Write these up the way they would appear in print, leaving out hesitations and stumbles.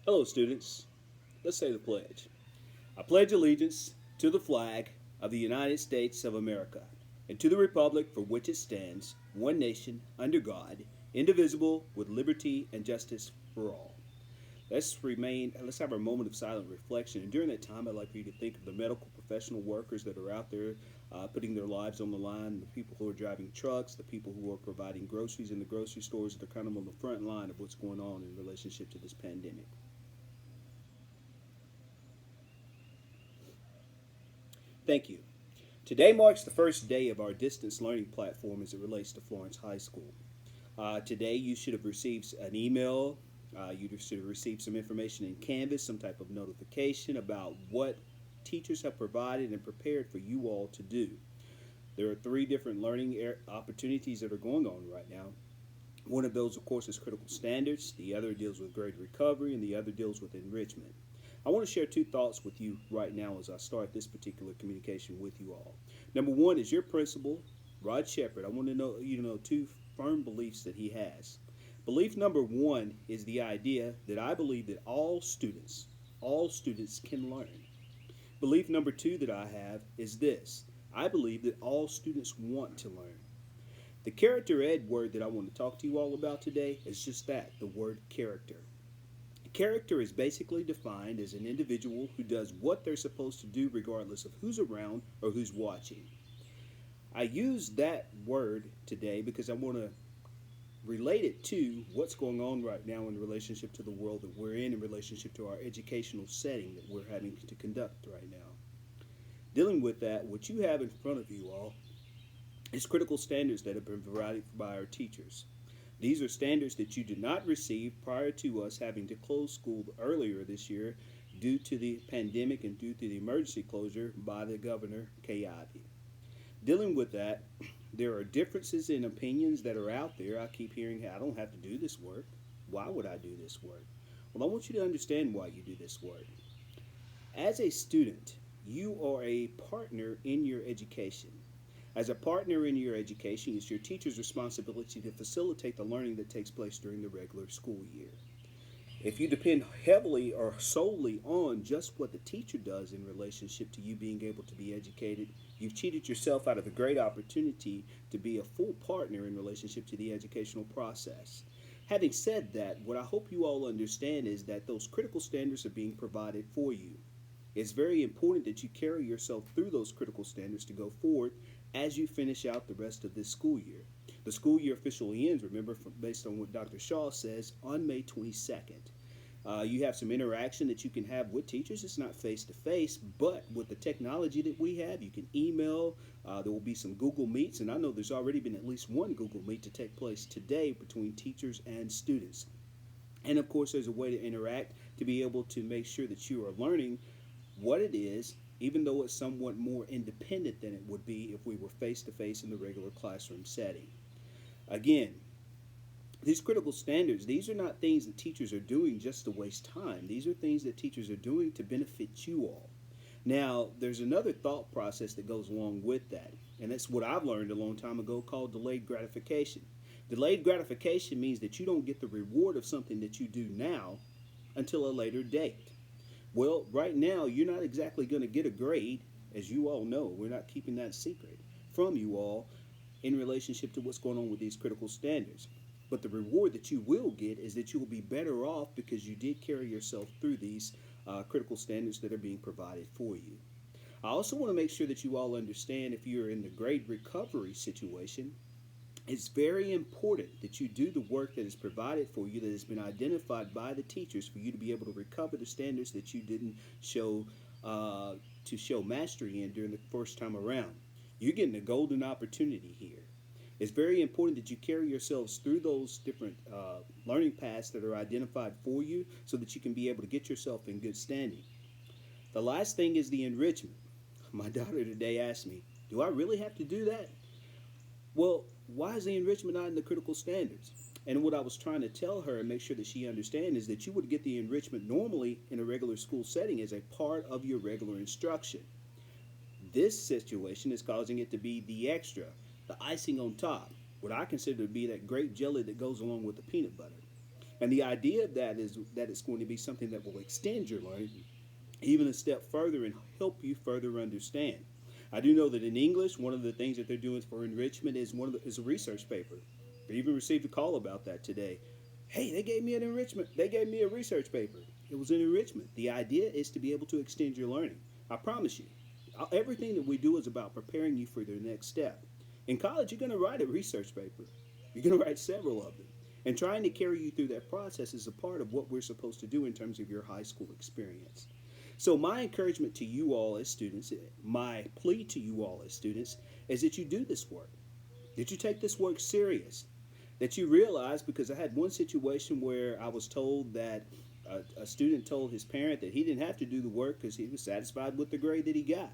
Hello, students. Let's say the pledge. I pledge allegiance to the flag of the United States of America and to the republic for which it stands, one nation, under God, indivisible, with liberty and justice for all. Let's have a moment of silent reflection. And during that time, I'd like for you to think of the medical professional workers that are out there putting their lives on the line, the people who are driving trucks, the people who are providing groceries in the grocery stores that are kind of on the front line of what's going on in relationship to this pandemic. Thank you. Today marks the first day of our distance learning platform as it relates to Florence High School. Today, you should have received an email. You should have received some information in Canvas, some type of notification about what teachers have provided and prepared for you all to do. There are three different learning opportunities that are going on right now. One of those, of course, is critical standards. The other deals with grade recovery, and the other deals with enrichment. I want to share two thoughts with you right now as I start this particular communication with you all. Number one is your principal, Rod Sheppard. I want to know two firm beliefs that he has. Belief number one is the idea that I believe that all students can learn. Belief number two that I have is this: I believe that all students want to learn. The character ed word that I want to talk to you all about today is just that, the word character. Character is basically defined as an individual who does what they're supposed to do regardless of who's around or who's watching. I use that word today because I want to relate it to what's going on right now in relationship to the world that we're in relationship to our educational setting that we're having to conduct right now. Dealing with that, what you have in front of you all is critical standards that have been provided by our teachers. These are standards that you did not receive prior to us having to close school earlier this year due to the pandemic and due to the emergency closure by the governor, Kay Ivey. Dealing with that, there are differences in opinions that are out there. I keep hearing, I don't have to do this work. Why would I do this work? Well, I want you to understand why you do this work. As a student, you are a partner in your education. As a partner in your education, it's your teacher's responsibility to facilitate the learning that takes place during the regular school year. If you depend heavily or solely on just what the teacher does in relationship to you being able to be educated, you've cheated yourself out of a great opportunity to be a full partner in relationship to the educational process. Having said that, what I hope you all understand is that those critical standards are being provided for you. It's very important that you carry yourself through those critical standards to go forward as you finish out the rest of this school year. The school year officially ends, remember, based on what Dr. Shaw says, on May 22nd. You have some interaction that you can have with teachers. It's not face-to-face, but with the technology that we have, you can email. There will be some Google Meets, and I know there's already been at least one Google Meet to take place today between teachers and students. And, of course, there's a way to interact to be able to make sure that you are learning what it is, even though it's somewhat more independent than it would be if we were face-to-face in the regular classroom setting. Again, these critical standards, these are not things that teachers are doing just to waste time. These are things that teachers are doing to benefit you all. Now, there's another thought process that goes along with that, and that's what I've learned a long time ago called delayed gratification. Delayed gratification means that you don't get the reward of something that you do now until a later date. Well, right now, you're not exactly going to get a grade, as you all know. We're not keeping that secret from you all in relationship to what's going on with these critical standards. But the reward that you will get is that you will be better off because you did carry yourself through these critical standards that are being provided for you. I also want to make sure that you all understand if you're in the grade recovery situation, it's very important that you do the work that is provided for you, that has been identified by the teachers for you to be able to recover the standards that you didn't show mastery in during the first time around. You're getting a golden opportunity here. It's very important that you carry yourselves through those different learning paths that are identified for you so that you can be able to get yourself in good standing. The last thing is the enrichment. My daughter today asked me, do I really have to do that? Well, why is the enrichment not in the critical standards? And what I was trying to tell her and make sure that she understands is that you would get the enrichment normally in a regular school setting as a part of your regular instruction. This situation is causing it to be the extra, the icing on top, what I consider to be that grape jelly that goes along with the peanut butter. And the idea of that is that it's going to be something that will extend your learning even a step further and help you further understand. I do know that in English, one of the things that they're doing for enrichment is a research paper. I even received a call about that today. Hey, they gave me an enrichment. They gave me a research paper. It was an enrichment. The idea is to be able to extend your learning. I promise you, everything that we do is about preparing you for the next step. In college, you're going to write a research paper. You're going to write several of them. And trying to carry you through that process is a part of what we're supposed to do in terms of your high school experience. So my encouragement to you all as students, my plea to you all as students, is that you do this work, that you take this work serious, that you realize, because I had one situation where I was told that a student told his parent that he didn't have to do the work because he was satisfied with the grade that he got.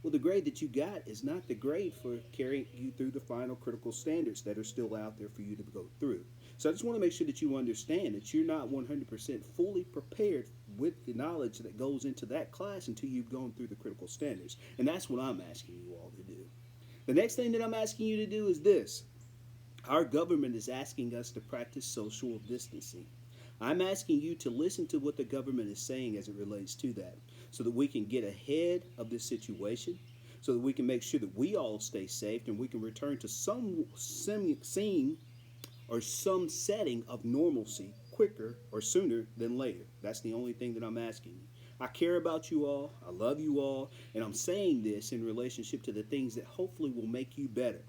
Well, the grade that you got is not the grade for carrying you through the final critical standards that are still out there for you to go through. So I just want to make sure that you understand that you're not 100% fully prepared with the knowledge that goes into that class until you've gone through the critical standards. And that's what I'm asking you all to do. The next thing that I'm asking you to do is this. Our government is asking us to practice social distancing. I'm asking you to listen to what the government is saying as it relates to that, so that we can get ahead of this situation, so that we can make sure that we all stay safe and we can return to some scene or some setting of normalcy quicker or sooner than later. That's the only thing that I'm asking you. I care about you all, I love you all, and I'm saying this in relationship to the things that hopefully will make you better.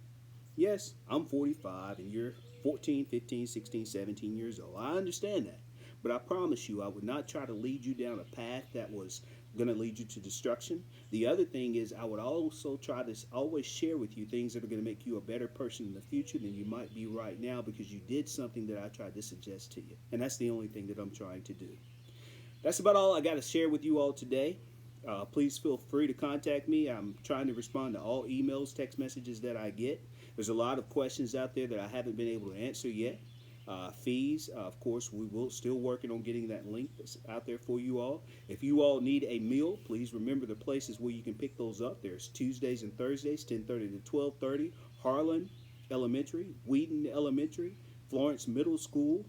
Yes, I'm 45 and you're 14, 15, 16, 17 years old. I understand that. But I promise you, I would not try to lead you down a path that was going to lead you to destruction. The other thing is, I would also try to always share with you things that are going to make you a better person in the future than you might be right now because you did something that I tried to suggest to you. And that's the only thing that I'm trying to do. That's about all I got to share with you all today. Please feel free to contact me. I'm trying to respond to all emails, text messages that I get. There's a lot of questions out there that I haven't been able to answer yet. Fees, of course, we will still working on getting that link that's out there for you all. If you all need a meal, please remember the places where you can pick those up. There's Tuesdays and Thursdays, 10:30 to 12:30, Harlan Elementary, Wheaton Elementary, Florence Middle School,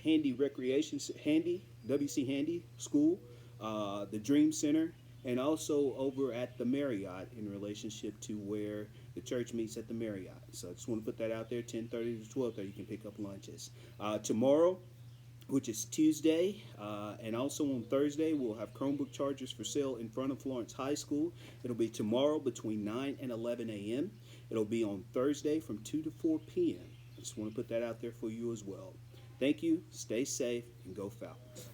Handy Recreation, WC Handy School, the Dream Center, and also over at the Marriott in relationship to where the church meets at the Marriott. So I just want to put that out there, 10:30 to 12:30, you can pick up lunches. Tomorrow, which is Tuesday, and also on Thursday, we'll have Chromebook chargers for sale in front of Florence High School. It'll be tomorrow between 9 and 11 a.m. It'll be on Thursday from 2 to 4 p.m. I just want to put that out there for you as well. Thank you, stay safe, and go Falcons.